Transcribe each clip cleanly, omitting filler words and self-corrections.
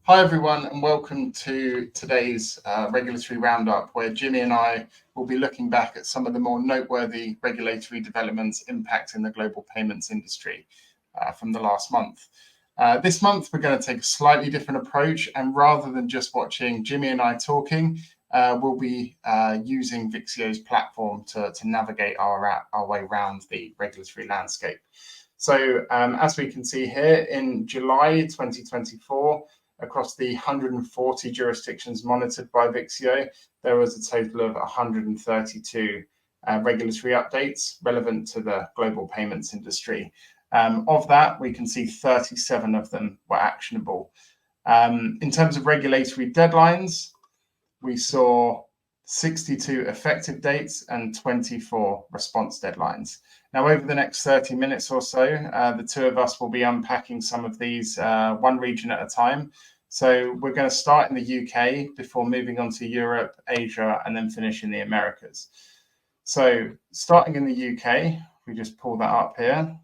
Hi everyone, and welcome to today's regulatory roundup, where Jimmie and I will be looking back at some of the more noteworthy regulatory developments impacting the global payments industry from the last month. This month, we're going to take a slightly different approach, and rather than just watching Jimmie and I talking, we'll be using Vixio's platform to navigate our way around the regulatory landscape. So as we can see here, in July 2024, across the 140 jurisdictions monitored by Vixio, there was a total of 132 regulatory updates relevant to the global payments industry. Of that, we can see 37 of them were actionable. In terms of regulatory deadlines, we saw 62 effective dates and 24 response deadlines. Now, over the next 30 minutes or so, the two of us will be unpacking some of these one region at a time. So we're going to start in the UK before moving on to Europe, Asia, and then finish in the Americas. So starting in the UK, we just pull that up here.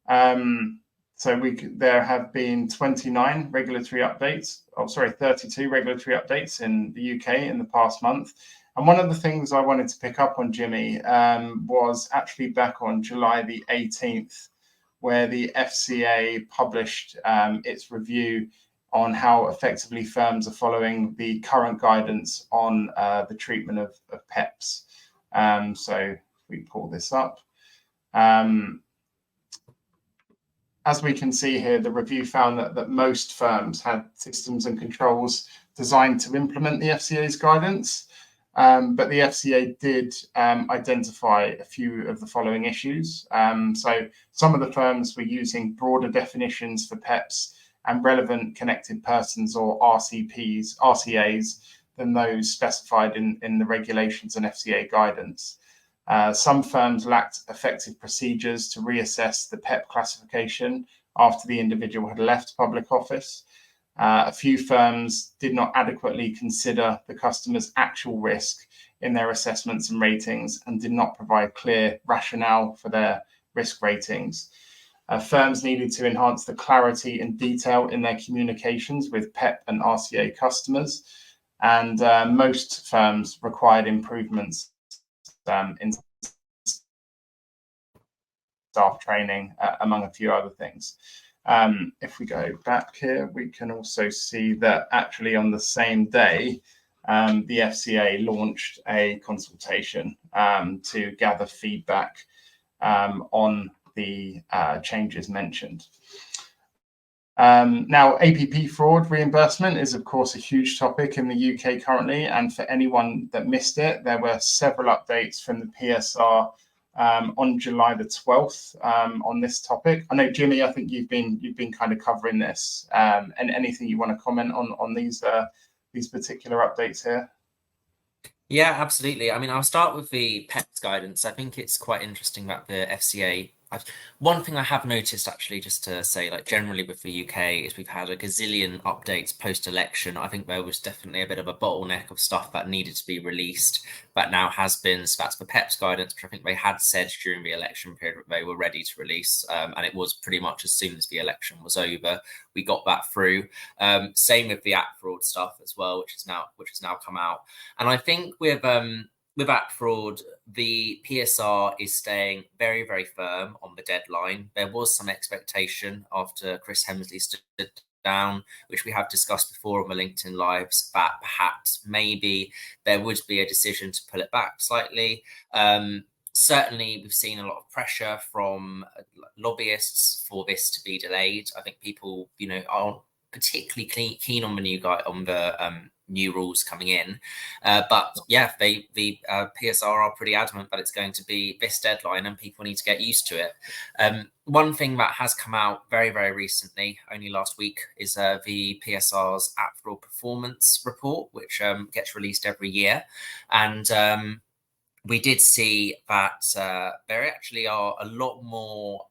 There have been 29 regulatory updates, 32 regulatory updates in the UK in the past month. And one of the things I wanted to pick up on, Jimmie, was actually back on July the 18th, where the FCA published its review on how effectively firms are following the current guidance on the treatment of PEPs. So we pull this up. As we can see here, the review found that most firms had systems and controls designed to implement the FCA's guidance. But the FCA did identify a few of the following issues. So some of the firms were using broader definitions for PEPs and relevant connected persons, or RCAs, than those specified in the regulations and FCA guidance. Some firms lacked effective procedures to reassess the PEP classification after the individual had left public office. A few firms did not adequately consider the customer's actual risk in their assessments and ratings and did not provide clear rationale for their risk ratings. Firms needed to enhance the clarity and detail in their communications with PEP and RCA customers, and most firms required improvements in staff training, among a few other things. If we go back here, we can also see that actually on the same day, the FCA launched a consultation to gather feedback on the changes mentioned. Now, APP fraud reimbursement is, of course, a huge topic in the UK currently. And for anyone that missed it, there were several updates from the PSR on July the 12th on this topic. I know, Jimmie, I think you've been kind of covering this. And anything you want to comment on these particular updates here? Yeah, absolutely. I mean, I'll start with the PEPs guidance. I think it's quite interesting that the FCA. One thing I have noticed, actually, just to say, like generally with the UK, is we've had a gazillion updates post-election. I think there was definitely a bit of a bottleneck of stuff that needed to be released, but now has been. So that's the PEPs guidance, which I think they had said during the election period that they were ready to release, and it was pretty much as soon as the election was over, we got that through. Same with the app fraud stuff as well, which has now come out, and I think with app fraud, the PSR is staying very, very firm on the deadline. There was some expectation after Chris Hemsley stood down, which we have discussed before on the LinkedIn Lives, that perhaps maybe there would be a decision to pull it back slightly. Certainly, we've seen a lot of pressure from lobbyists for this to be delayed. I think people, aren't particularly keen on the new rules coming in, but yeah, the PSR are pretty adamant that it's going to be this deadline and people need to get used to it. One thing that has come out very, very recently, only last week, is the PSR's app fraud performance report, which gets released every year, and we did see that there actually are a lot more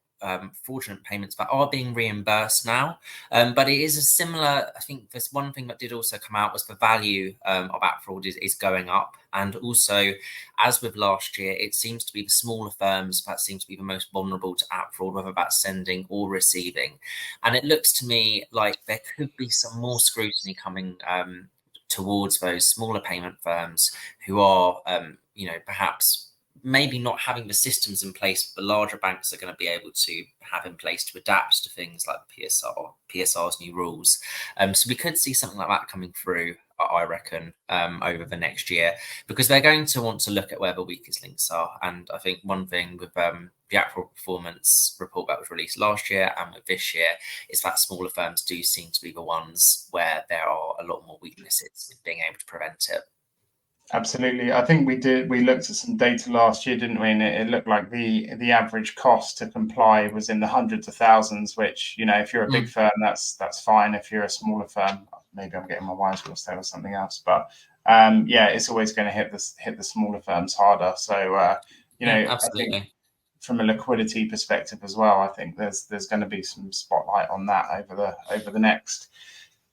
fraudulent payments that are being reimbursed now. But it is a similar, I think there's one thing that did also come out was the value of app fraud is going up. And also, as with last year, it seems to be the smaller firms that seem to be the most vulnerable to app fraud, whether that's sending or receiving. And it looks to me like there could be some more scrutiny coming towards those smaller payment firms who are, perhaps maybe not having the systems in place, but the larger banks are going to be able to have in place to adapt to things like PSR's new rules. So we could see something like that coming through, I reckon, over the next year, because they're going to want to look at where the weakest links are. And I think one thing with the app fraud performance report that was released last year and with this year is that smaller firms do seem to be the ones where there are a lot more weaknesses in being able to prevent it. Absolutely. I think we looked at some data last year, didn't we? And it looked like the average cost to comply was in the hundreds of thousands, which, if you're a big firm, that's fine. If you're a smaller firm, maybe I'm getting my wires crossed there or something else. But it's always going to hit the smaller firms harder. So Absolutely. I think from a liquidity perspective as well, I think there's going to be some spotlight on that over the next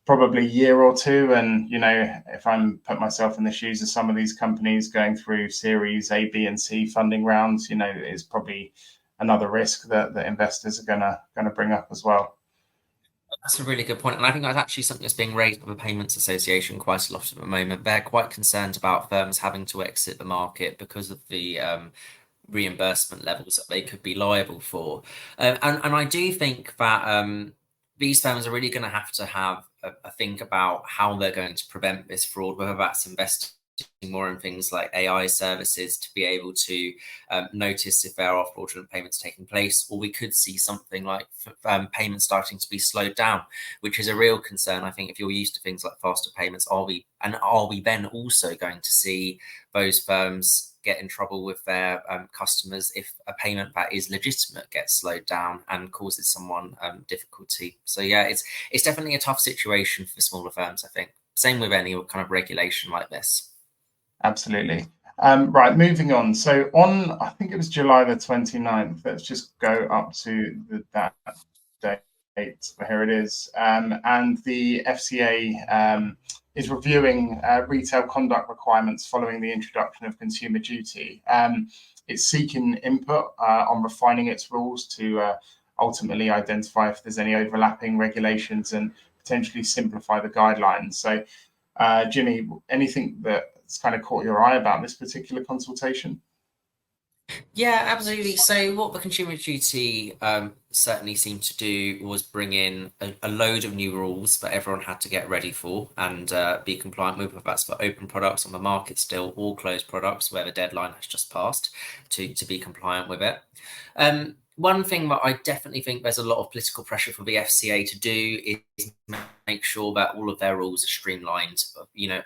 probably year or two. And if I'm put myself in the shoes of some of these companies going through series A, B, and C funding rounds, is probably another risk that investors are gonna bring up as well. That's a really good point. And I think that's actually something that's being raised by the Payments Association quite a lot at the moment. They're quite concerned about firms having to exit the market because of the reimbursement levels that they could be liable for. And I do think that these firms are really going to have a think about how they're going to prevent this fraud, whether that's investing more in things like AI services to be able to notice if there are fraudulent payments taking place, or we could see something like payments starting to be slowed down, which is a real concern. I think if you're used to things like faster payments, are we then also going to see those firms get in trouble with their customers if a payment that is legitimate gets slowed down and causes someone difficulty? So yeah, it's definitely a tough situation for the smaller firms, I think. Same with any kind of regulation like this. Absolutely. Right, moving on. So on, I think it was July the 29th, let's just go up to that date. Here it is. And the FCA is reviewing retail conduct requirements following the introduction of Consumer Duty. It's seeking input on refining its rules to ultimately identify if there's any overlapping regulations and potentially simplify the guidelines. So, Jimmie, anything that's kind of caught your eye about this particular consultation? Yeah, absolutely. So what the Consumer Duty certainly seemed to do was bring in a load of new rules that everyone had to get ready for and be compliant with, whether that's for open products on the market still or closed products where the deadline has just passed to be compliant with it. One thing that I definitely think there's a lot of political pressure for the FCA to do is make sure that all of their rules are streamlined.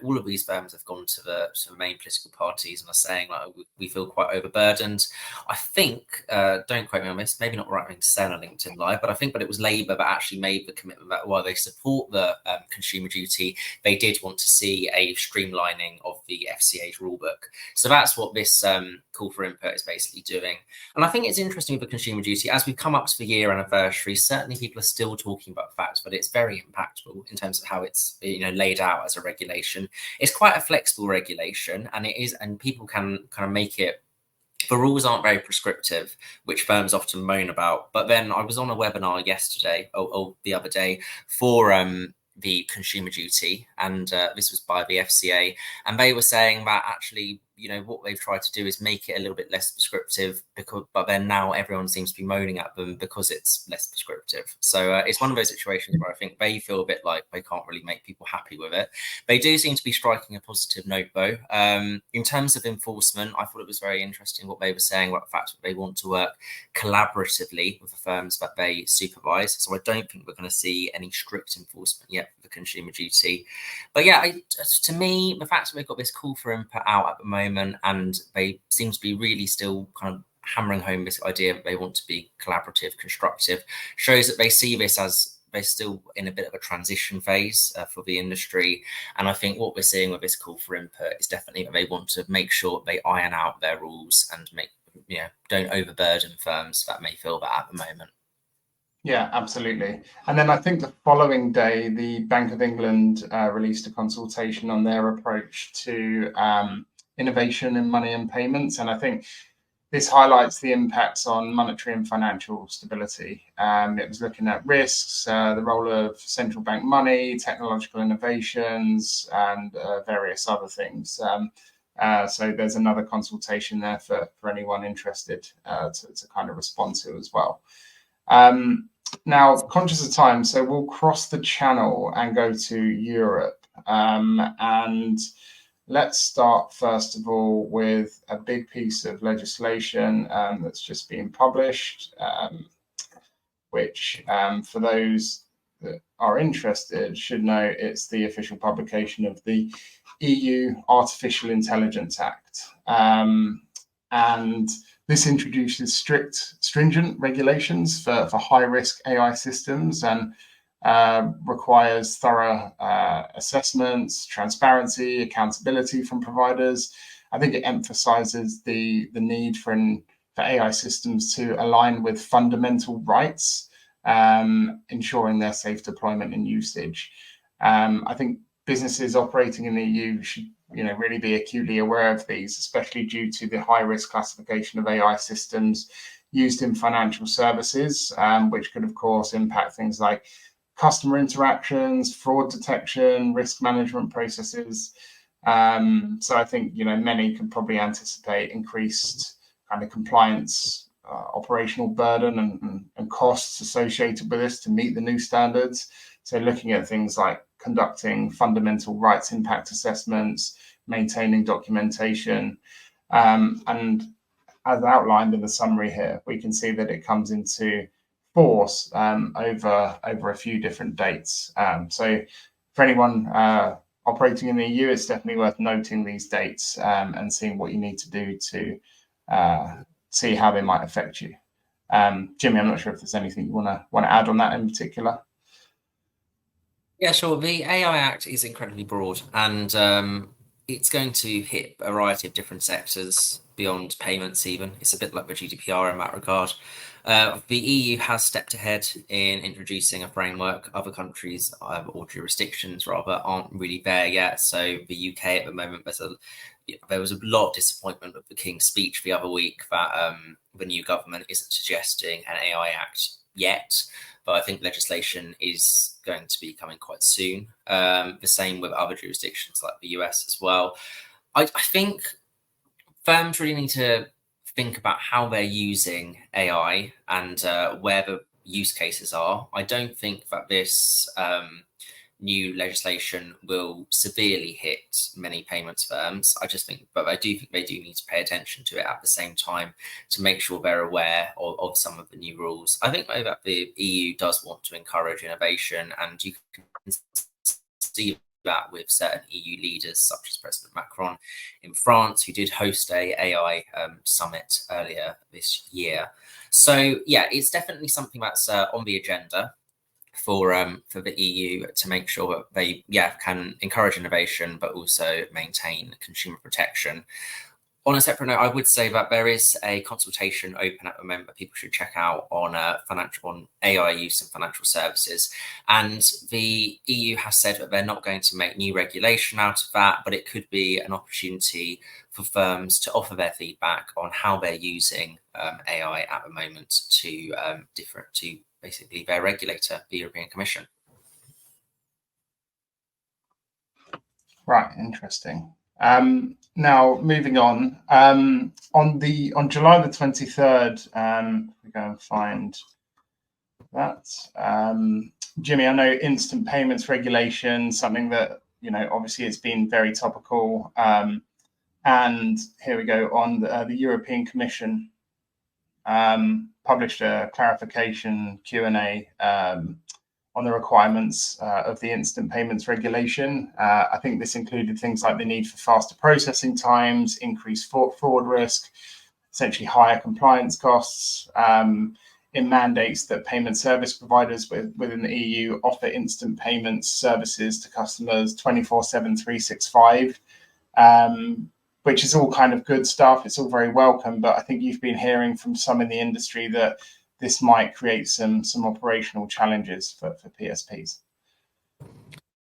All of these firms have gone to the main political parties and are saying, like, we feel quite overburdened. I think, don't quote me on this, maybe not right thing to say on a LinkedIn Live, but I think that it was Labour that actually made the commitment that while they support the Consumer Duty, they did want to see a streamlining of the FCA's rulebook. So that's what this call for input is basically doing. And I think it's interesting with the Consumer Duty, as we come up to the year anniversary, certainly people are still talking about the fact that it's very impactful in terms of how it's laid out as a regulation. It's quite a flexible regulation, and people can kind of make it. The rules aren't very prescriptive, which firms often moan about. But then I was on a webinar yesterday, or the other day, for the Consumer Duty, and this was by the FCA, and they were saying that actually, what they've tried to do is make it a little bit less prescriptive, but then now everyone seems to be moaning at them because it's less prescriptive. So it's one of those situations where I think they feel a bit like they can't really make people happy with it. They do seem to be striking a positive note, though. In terms of enforcement, I thought it was very interesting what they were saying about the fact that they want to work collaboratively with the firms that they supervise. So I don't think we're going to see any strict enforcement yet for the Consumer Duty. But yeah, to me, the fact that we've got this call for input out at the moment, and they seem to be really still kind of hammering home this idea that they want to be collaborative, constructive, shows that they see this as they're still in a bit of a transition phase for the industry. And I think what we're seeing with this call for input is definitely that they want to make sure they iron out their rules and don't overburden firms that may feel that at the moment. Yeah, absolutely. And then I think the following day, the Bank of England released a consultation on their approach to innovation in money and payments. And I think this highlights the impacts on monetary and financial stability. It was looking at risks, the role of central bank money, technological innovations, and various other things. So there's another consultation there for anyone interested to kind of respond to as well. Now, conscious of time, so we'll cross the channel and go to Europe. And let's start, first of all, with a big piece of legislation that's just been published, which, for those that are interested, should know it's the official publication of the EU Artificial Intelligence Act. And this introduces stringent regulations for high-risk AI systems and requires thorough assessments, transparency, accountability from providers. I think it emphasizes the need for AI systems to align with fundamental rights, ensuring their safe deployment and usage. I think businesses operating in the EU should really be acutely aware of these, especially due to the high risk classification of AI systems used in financial services, which could, of course, impact things like customer interactions, fraud detection, risk management processes. So I think many can probably anticipate increased kind of compliance, operational burden and costs associated with this to meet the new standards. So looking at things like conducting fundamental rights impact assessments, maintaining documentation, and as outlined in the summary here, we can see that it comes into force over a few different dates. So for anyone operating in the EU, it's definitely worth noting these dates and seeing what you need to do to see how they might affect you. Jimmie, I'm not sure if there's anything you want to add on that in particular. Yeah, sure. The AI Act is incredibly broad, and it's going to hit a variety of different sectors beyond payments even. It's a bit like the GDPR in that regard. The EU has stepped ahead in introducing a framework. Other countries, or jurisdictions rather, aren't really there yet. So the UK at the moment, there was a lot of disappointment with the King's speech the other week that the new government isn't suggesting an AI Act yet. But I think legislation is going to be coming quite soon. The same with other jurisdictions like the US as well. I think firms really need to think about how they're using AI and where the use cases are. I don't think that this new legislation will severely hit many payments firms. I do think they do need to pay attention to it at the same time to make sure they're aware of some of the new rules. I think that the EU does want to encourage innovation, and you can see that with certain EU leaders, such as President Macron in France, who did host a AI summit earlier this year. So yeah, it's definitely something that's on the agenda for the EU to make sure that they can encourage innovation but also maintain consumer protection. On a separate note, I would say that there is a consultation open at the moment that people should check out on AI use in financial services. And the EU has said that they're not going to make new regulation out of that, but it could be an opportunity for firms to offer their feedback on how they're using AI at the moment to basically their regulator, the European Commission. Right, interesting. Now moving on. On July the 23rd, we go and find that. Jimmie, I know instant payments regulation, something that obviously it's been very topical. And here we go on the European Commission. Published a clarification Q&A on the requirements of the instant payments regulation. I think this included things like the need for faster processing times, increased fraud risk, essentially higher compliance costs. It mandates that payment service providers within the EU offer instant payments services to customers 24/7, 365. Which is all kind of good stuff. It's all very welcome, but I think you've been hearing from some in the industry that this might create some operational challenges for PSPs.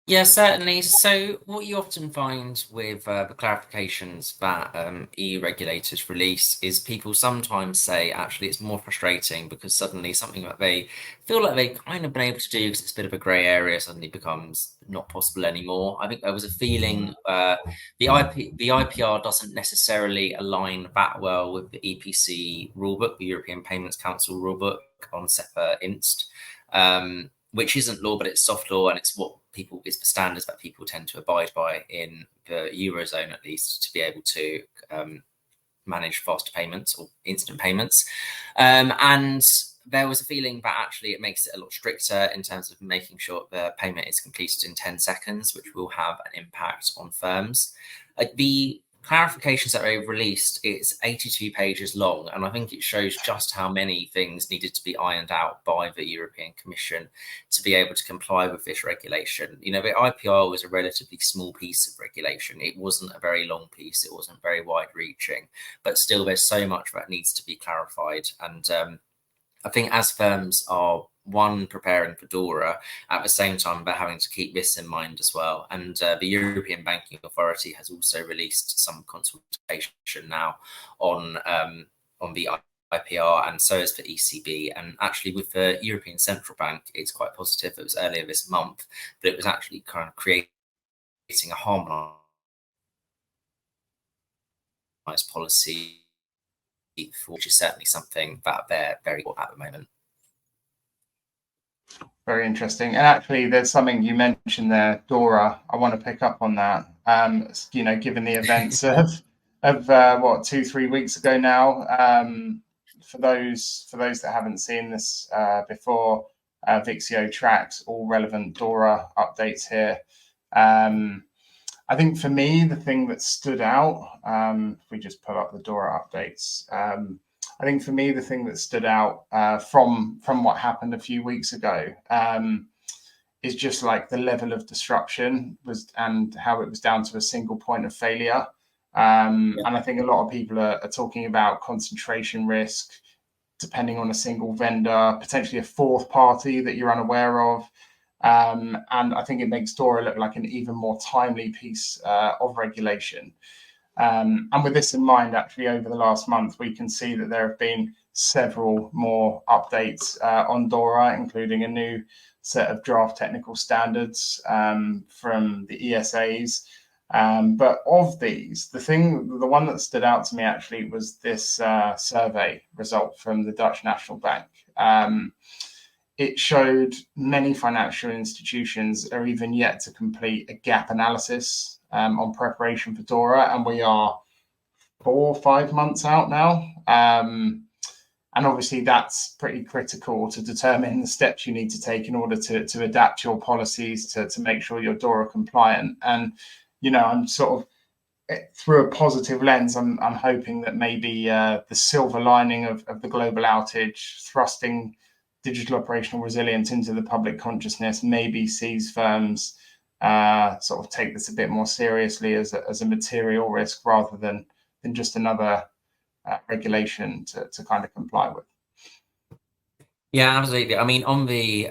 Yeah, certainly. So what you often find with the clarifications that EU regulators release is people sometimes say, actually, it's more frustrating because suddenly something that they feel like they've kind of been able to do because it's a bit of a grey area suddenly becomes not possible anymore. I think there was a feeling the IPR doesn't necessarily align that well with the EPC rulebook, the European Payments Council rulebook on SEPA Inst. Which isn't law, but it's soft law, and it's it's the standards that people tend to abide by in the Eurozone, at least, to be able to manage faster payments or instant payments. And there was a feeling that actually it makes it a lot stricter in terms of making sure the payment is completed in 10 seconds, which will have an impact on firms. The clarifications that they've released, it's 82 pages long, and I think it shows just how many things needed to be ironed out by the European Commission to be able to comply with this regulation. You know, the IPR was a relatively small piece of regulation. It wasn't a very long piece. It wasn't very wide reaching, but still there's so much that needs to be clarified. And I think as firms are preparing for DORA, at the same time they're having to keep this in mind as well. And the European Banking Authority has also released some consultation now on the IPR, and so is the ECB. And actually with the European Central Bank, it's quite positive. It was earlier this month, but it was actually kind of creating a harmonised policy, which is certainly something that they're very good at the moment. Very interesting. And actually, there's something you mentioned there, Dora. I want to pick up on that. You know, given the events of what 2-3 weeks ago now. For those that haven't seen this before, Vixio tracks all relevant Dora updates here. I think for me, the thing that stood out, if we just pull up the Dora updates, I think for me, the thing that stood out from what happened a few weeks ago is just like the level of disruption and how it was down to a single point of failure. And I think a lot of people are talking about concentration risk, depending on a single vendor, potentially a fourth party that you're unaware of. And I think it makes DORA look like an even more timely piece of regulation. And with this in mind, actually, over the last month, we can see that there have been several more updates on DORA, including a new set of draft technical standards from the ESAs. But of these, the one that stood out to me actually was this survey result from the Dutch National Bank. It showed many financial institutions are even yet to complete a gap analysis on preparation for DORA, and we are 4 or 5 months out now. And obviously that's pretty critical to determine the steps you need to take in order to adapt your policies to make sure you're DORA compliant. And, you know, I'm sort of, through a positive lens, I'm hoping that maybe the silver lining of the global outage, thrusting digital operational resilience into the public consciousness, maybe sees firms sort of take this a bit more seriously as a material risk rather than just another regulation to kind of comply with. Yeah, absolutely. I mean, on the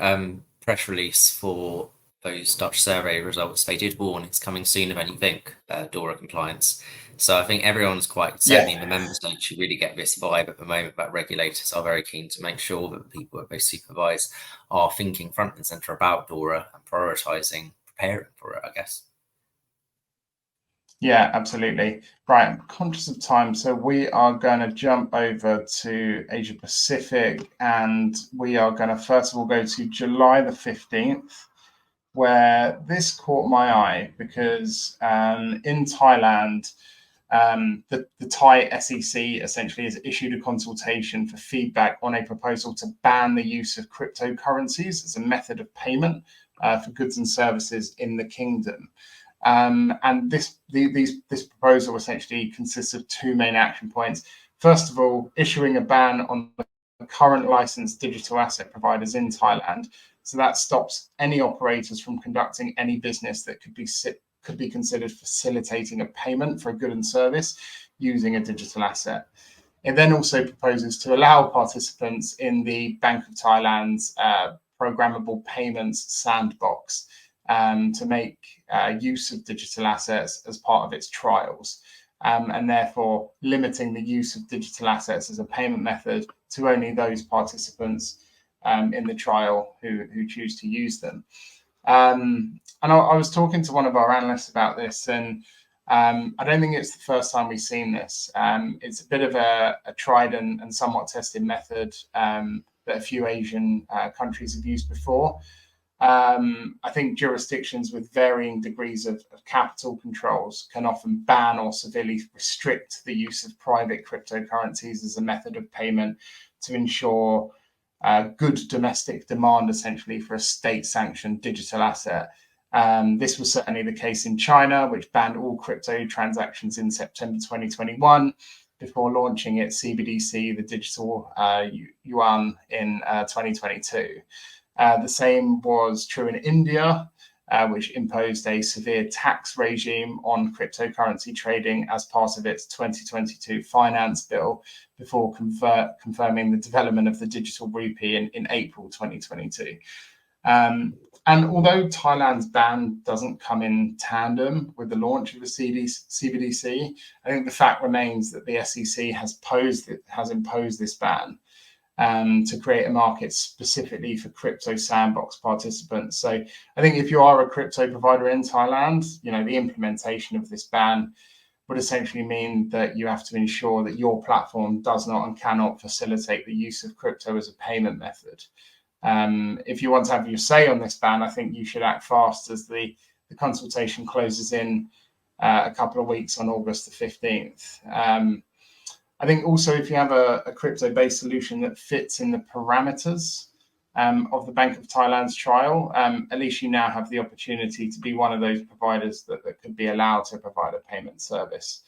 press release for those Dutch survey results, they did warn it's coming sooner than you think, DORA compliance. So I think everyone's quite, certainly in the member states, you really get this vibe at the moment that regulators are very keen to make sure that the people that they supervise are thinking front and centre about DORA and prioritising preparing for it, I guess. Yeah, absolutely. Right, I'm conscious of time, so we are going to jump over to Asia Pacific, and we are going to first of all go to July the 15th, where this caught my eye because in Thailand, the Thai SEC essentially has issued a consultation for feedback on a proposal to ban the use of cryptocurrencies as a method of payment for goods and services in the kingdom. And this proposal essentially consists of 2 main action points. First of all, issuing a ban on the current licensed digital asset providers in Thailand. So that stops any operators from conducting any business that could be considered facilitating a payment for a good and service using a digital asset. It then also proposes to allow participants in the Bank of Thailand's programmable payments sandbox to make use of digital assets as part of its trials, and therefore limiting the use of digital assets as a payment method to only those participants in the trial who choose to use them. And I was talking to one of our analysts about this, and I don't think it's the first time we've seen this. It's a bit of a tried and somewhat tested method that a few Asian countries have used before. I think jurisdictions with varying degrees of capital controls can often ban or severely restrict the use of private cryptocurrencies as a method of payment to ensure good domestic demand, essentially, for a state-sanctioned digital asset. This was certainly the case in China, which banned all crypto transactions in September 2021 before launching its CBDC, the digital yuan, in 2022. The same was true in India, which imposed a severe tax regime on cryptocurrency trading as part of its 2022 finance bill before confirming the development of the digital rupee in April 2022. And although Thailand's ban doesn't come in tandem with the launch of the CBDC, I think the fact remains that the SEC has imposed this ban to create a market specifically for crypto sandbox participants. So I think if you are a crypto provider in Thailand, the implementation of this ban would essentially mean that you have to ensure that your platform does not and cannot facilitate the use of crypto as a payment method. If you want to have your say on this ban, I think you should act fast, as the consultation closes in a couple of weeks on August the 15th. I think also if you have a crypto-based solution that fits in the parameters of the Bank of Thailand's trial, at least you now have the opportunity to be one of those providers that could be allowed to provide a payment service.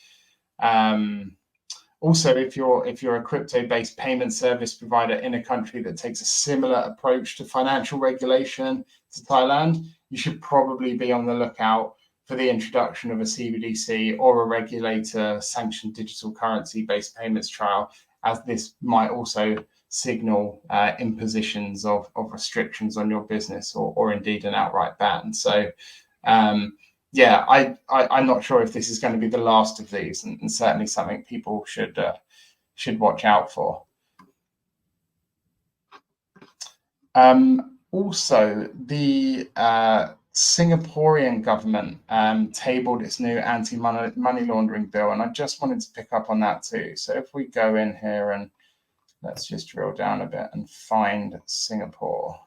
Also, if you're a crypto-based payment service provider in a country that takes a similar approach to financial regulation to Thailand, you should probably be on the lookout for the introduction of a CBDC or a regulator-sanctioned digital currency-based payments trial, as this might also signal impositions of restrictions on your business or indeed an outright ban. So, yeah, I'm not sure if this is going to be the last of these, and certainly something people should watch out for. Also, the Singaporean government tabled its new anti-money laundering bill, and I just wanted to pick up on that too. So if we go in here and let's just drill down a bit and find Singapore.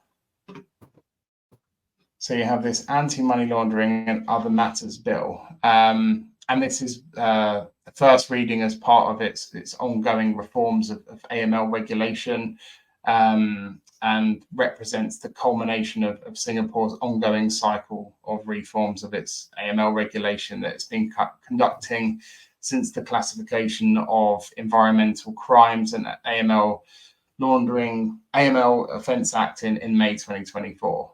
So you have this anti-money laundering and other matters bill, and this is the first reading as part of its ongoing reforms of AML regulation, and represents the culmination of Singapore's ongoing cycle of reforms of its AML regulation that it's been conducting since the classification of environmental crimes and AML Offence Act in May 2024.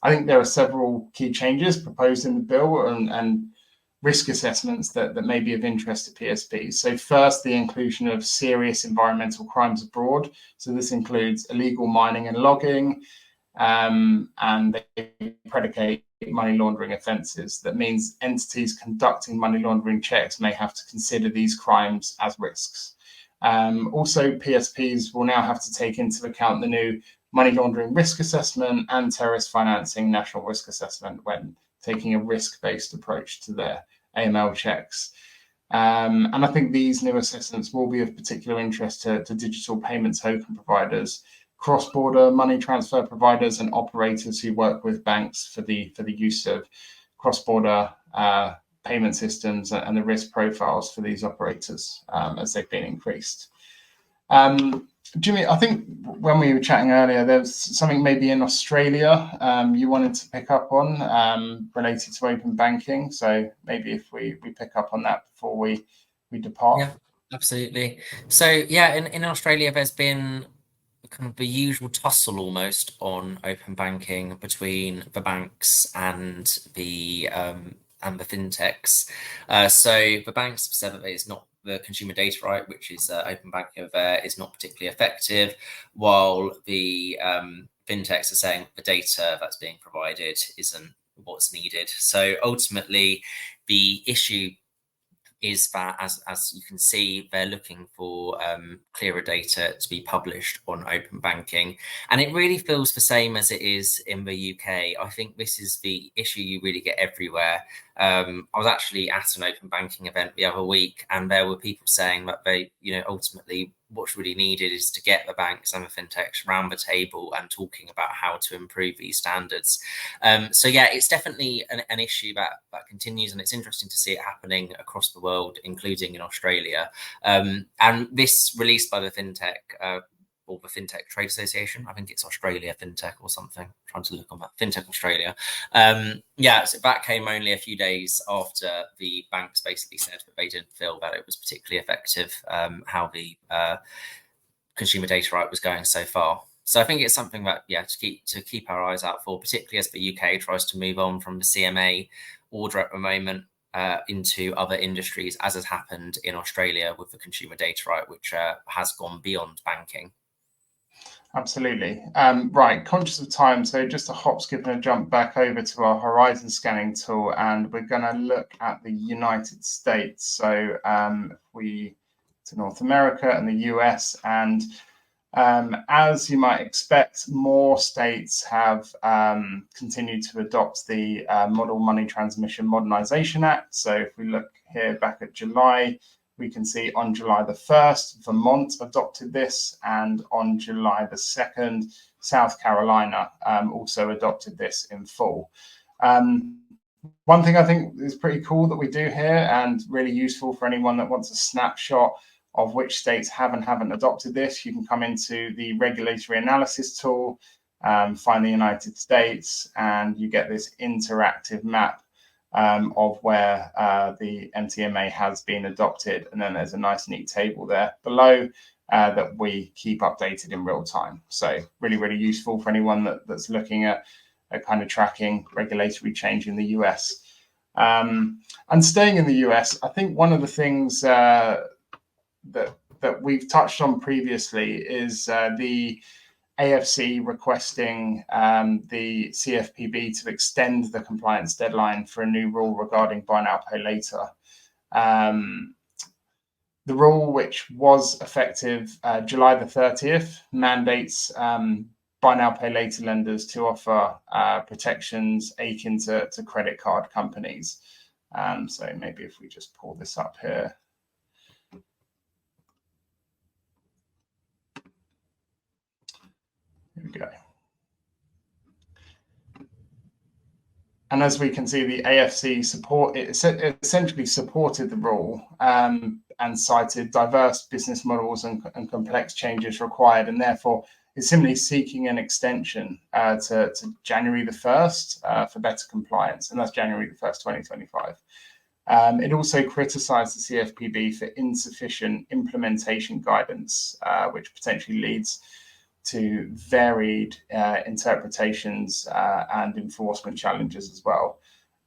I think there are several key changes proposed in the bill and risk assessments that may be of interest to PSPs. So first, the inclusion of serious environmental crimes abroad. So this includes illegal mining and logging, and they predicate money laundering offences. That means entities conducting money laundering checks may have to consider these crimes as risks. Also, PSPs will now have to take into account the new money laundering risk assessment and terrorist financing national risk assessment when taking a risk-based approach to their AML checks. And I think these new assessments will be of particular interest to digital payment token providers, cross-border money transfer providers, and operators who work with banks for the use of cross-border payment systems and the risk profiles for these operators as they've been increased. Jimmie, I think when we were chatting earlier, there was something maybe in Australia you wanted to pick up on related to open banking. So maybe if we pick up on that before we depart. Yeah, absolutely. So yeah, in Australia, there's been kind of the usual tussle almost on open banking between the banks and the fintechs. So the banks have said that it's not the consumer data right, which is open banking over there, is not particularly effective, while the fintechs are saying the data that's being provided isn't what's needed. So ultimately, the issue is that, as you can see, they're looking for clearer data to be published on open banking. And it really feels the same as it is in the UK. I think this is the issue you really get everywhere. I was actually at an open banking event the other week, and there were people saying that they, ultimately what's really needed is to get the banks and the fintechs around the table and talking about how to improve these standards. So yeah, it's definitely an issue that continues, and it's interesting to see it happening across the world, including in Australia. And this released by the fintech, or the Fintech Trade Association, I think it's Australia Fintech or something. I'm trying to look on that, Fintech Australia. So that came only a few days after the banks basically said that they didn't feel that it was particularly effective, how the consumer data right was going so far. So I think it's something that, to keep our eyes out for, particularly as the UK tries to move on from the CMA order at the moment into other industries, as has happened in Australia with the consumer data right, which has gone beyond banking. Absolutely. Right, conscious of time, so just a hop, skip and a jump back over to our horizon scanning tool, and we're going to look at the United States. So if we to North America and the US, and as you might expect, more states have continued to adopt the Model Money Transmission Modernization Act. So if we look here back at July, we can see on July the 1st, Vermont adopted this, and on July the 2nd, South Carolina also adopted this in full. One thing I think is pretty cool that we do here, and really useful for anyone that wants a snapshot of which states have and haven't adopted this, you can come into the regulatory analysis tool, find the United States, and you get this interactive map of where the MTMA has been adopted. And then there's a nice neat table there below that we keep updated in real time. So really, really useful for anyone that's looking at kind of tracking regulatory change in the US. And staying in the US, I think one of the things that we've touched on previously is the AFC requesting the CFPB to extend the compliance deadline for a new rule regarding buy now, pay later. The rule, which was effective July the 30th, mandates buy now, pay later lenders to offer protections akin to credit card companies. So maybe if we just pull this up here. Here we go. And as we can see, the AFC essentially supported the rule and cited diverse business models and complex changes required, and therefore is simply seeking an extension to January the 1st for better compliance, and that's January the 1st, 2025. It also criticised the CFPB for insufficient implementation guidance, which potentially leads to varied interpretations and enforcement challenges as well.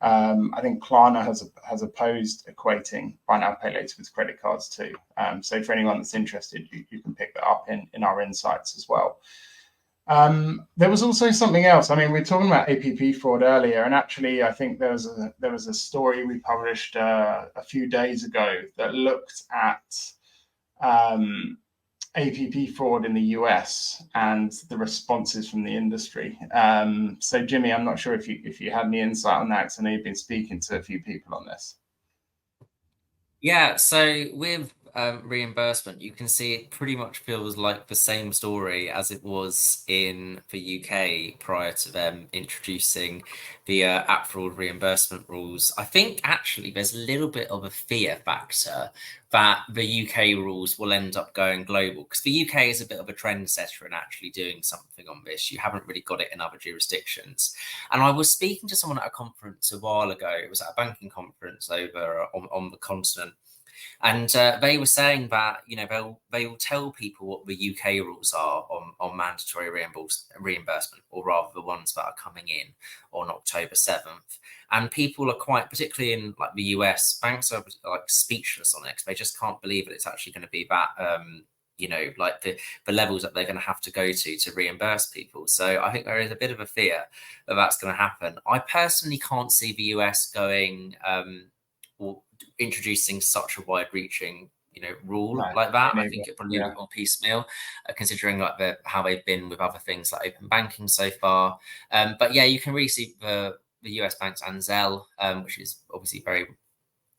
I think Klarna has opposed equating buy now, pay later with credit cards too. So for anyone that's interested, you can pick that up in our insights as well. There was also something else. I mean, we were talking about APP fraud earlier, and actually, I think there was a story we published a few days ago that looked at APP fraud in the US and the responses from the industry. So, Jimmie, I'm not sure if you had any insight on that, because I know you've been speaking to a few people on this. Yeah, so with reimbursement, you can see it pretty much feels like the same story as it was in the UK prior to them introducing the app fraud reimbursement rules. I think actually there's a little bit of a fear factor that the UK rules will end up going global, because the UK is a bit of a trendsetter in actually doing something on this. You haven't really got it in other jurisdictions. And I was speaking to someone at a conference a while ago. It was at a banking conference over on the continent. And they were saying that, you know, they will tell people what the UK rules are on mandatory reimbursement, or rather the ones that are coming in on October 7th. And people are quite, particularly in like the US, banks are like speechless on it, because they just can't believe that it's actually going to be that, you know, like the levels that they're going to have to go to reimburse people. So I think there is a bit of a fear that that's going to happen. I personally can't see the US going, or introducing such a wide-reaching, you know, rule like that. I think it probably will be more piecemeal, considering like how they've been with other things like open banking so far. But yeah, you can really see the US banks and Zelle, which is obviously very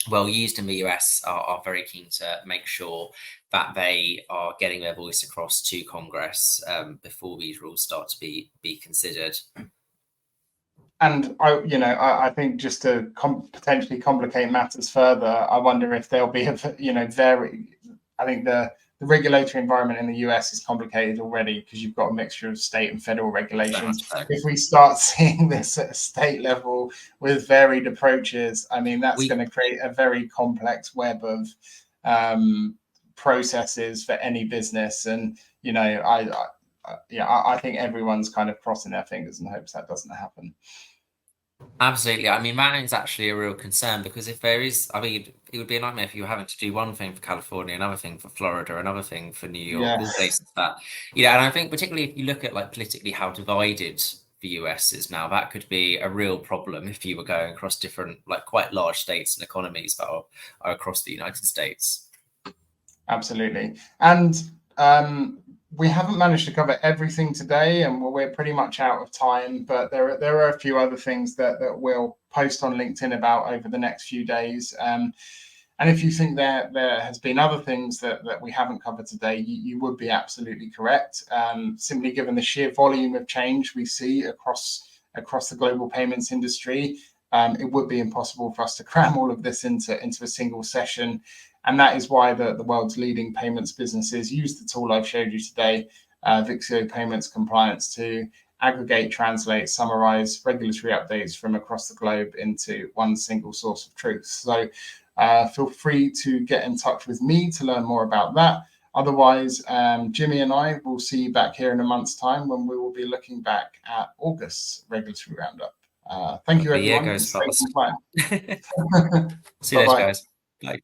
well used in the US, are very keen to make sure that they are getting their voice across to Congress before these rules start to be considered. And I think, just to potentially complicate matters further, I wonder if there'll be I think the regulatory environment in the US is complicated already, because you've got a mixture of state and federal regulations. So. If we start seeing this at a state level with varied approaches, I mean, that's going to create a very complex web of processes for any business. And, you know, I think everyone's kind of crossing their fingers and hopes that doesn't happen. Absolutely. I mean, that is actually a real concern, because if there is, I mean, it would be a nightmare if you were having to do one thing for California, another thing for Florida, another thing for New York, all places that, you know, and I think particularly if you look at like politically how divided the US is now, that could be a real problem if you were going across different, like quite large states and economies that are across the United States. Absolutely. And we haven't managed to cover everything today, and we're pretty much out of time, but there are a few other things that we'll post on LinkedIn about over the next few days. And if you think there has been other things that we haven't covered today, you would be absolutely correct. Simply given the sheer volume of change we see across the global payments industry, it would be impossible for us to cram all of this into a single session. And that is why the world's leading payments businesses use the tool I've showed you today, Vixio Payments Compliance, to aggregate, translate, summarize regulatory updates from across the globe into one single source of truth. So feel free to get in touch with me to learn more about that. Otherwise, Jimmie and I will see you back here in a month's time, when we will be looking back at August's regulatory roundup. Thank you, everyone. The year goes fast. See you later, guys. Bye.